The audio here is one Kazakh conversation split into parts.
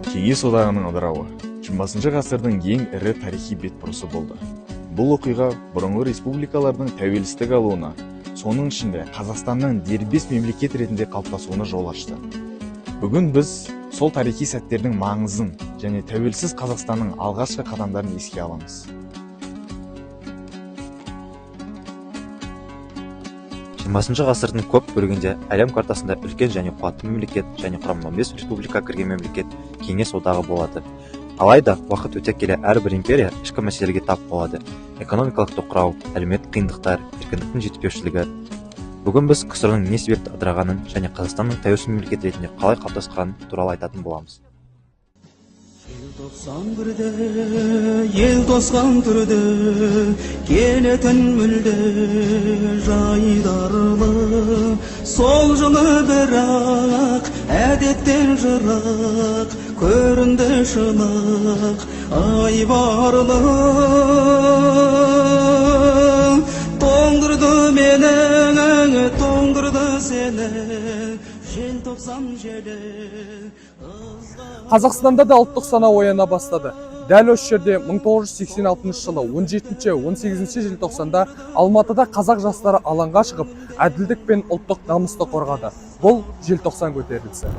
Кеңес одағының ыдырауы 20 ғасырдың ең ірі тарихи бетбұрысы болды. Бұл оқиға бұрынғы республикалардың тәуелсіздік алуына, соның ішінде Қазақстанның дербес мемлекет ретінде қалыптасуына жол ашты. Бүгін біз сол тарихи сәттердің маңызын және тәуелсіз Қазақстанның алғашқы қадамдарын еске аламыз. 20 ғасырдың көп бөлігінде әлем картасында үлкен және қуатты мемлекет және құрамына 15 республика кірген мемлекет Кеңес одағы болады. Алайда уақыт өте келе әрбір империя ішкі мәселеге тап болады. Экономикалық тоқырау, әлеуметтік қиындықтар, еркіндіктің жетіспеушілігі. Бүгін біз КСР-ның не себепті ыдырағанын және Қазақстанның тәуелсіз мемлекет ретінде қалай қалыптасқанын туралы айтатын боламыз. Ел тосқан түрді келетін мүлде жайдарлы, сол жылы бірақ әдеттен жырақ көрінді шынық айбарлы. Тоңдырды мені, тоңдырды сені, жел топсан желі. Қазақстанда да ұлттық сана ояна бастады. Дәл осы жерде 1986 жылы 17-18 желтоқсанда Алматыда қазақ жастары алаңға шығып, әділдік пен ұлттық намысты қорғады. Бұл желтоқсан көтерілісі.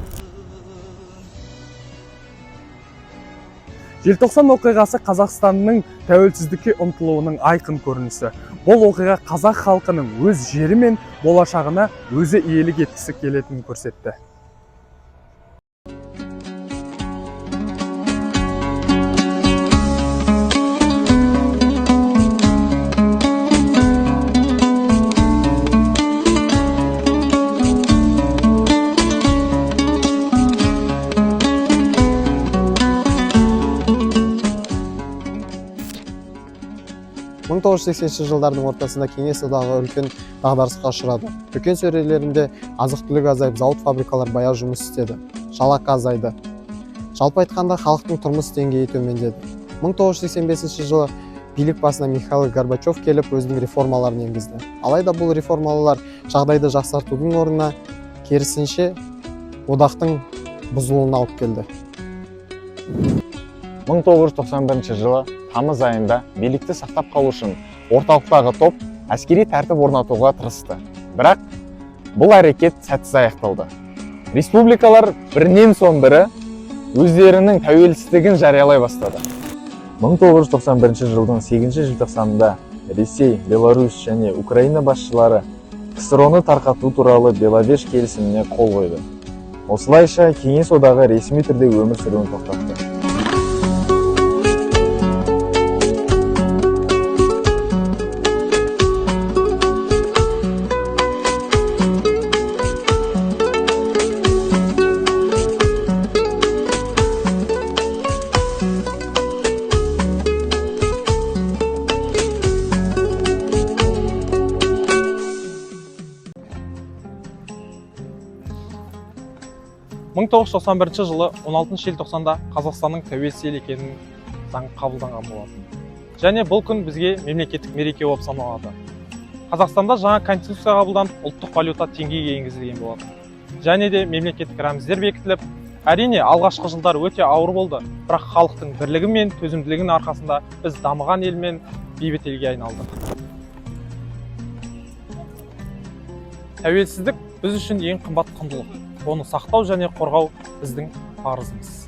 Желтоқсан оқиғасы Қазақстанның тәуелсіздікке ұмтылуының айқын көрінісі. Бұл оқиға қазақ халқының өз жері мен болашағына өзі иелік еткісі келетінін көрсетті. жылдардың ортасында Кеңес одағы үлкен дағдарысқа ұшырады. Дүкен сөрелерінде азық-түлік азайып, зауыт-фабрикалар баяу жұмыс істеді. Жалақы азайды. Жалпы айтқанда халықтың тұрмыс деңгейі төмендеді. 1985 жылы билік басына Михаил Горбачев келіп өзінің реформаларын енгізді. Алайда бұл реформалар жағдайды жақсартудың орнына керісінше одақтың бұзылуына алып келді. 1991 жылы тамыз айында билікті сақтап қалу үшін орталықтағы топ әскери тәртіп орнатуға тырысты. Бірақ бұл әрекет сәтсіз аяқталды. Республикалар бірінен соң бірі өздерінің тәуелсіздігін жариялай бастады. 1991 жылдың 8 желтоқсанында Ресей, Беларусь және Украина басшылары КСР-ны тарқату туралы Беловеж келісіміне қол қойды. Осылайша Кеңес одағы ресми түрде өмір сүруін тоқтатты. жылы 16 желтоқсанда Қазақстанның тәуелсіз ел екенін заң қабылданған болатын. Және бұл күн бізге мемлекеттік мереке болып саналады. Қазақстанда жаңа конституция қабылданып, ұлттық валюта теңгеге енгізілген болатын. Және де мемлекеттік рәміздер бекітіліп, әрине алғашқы жылдар өте ауыр болды, бірақ халықтың бірлігі мен төзімділігінің арқасында біз дамыған ел мен бейбіт елге айналдық. Тәуелсіздік біз үшін ең қымбат құндылық. Оны сақтау және қорғау біздің парызымыз.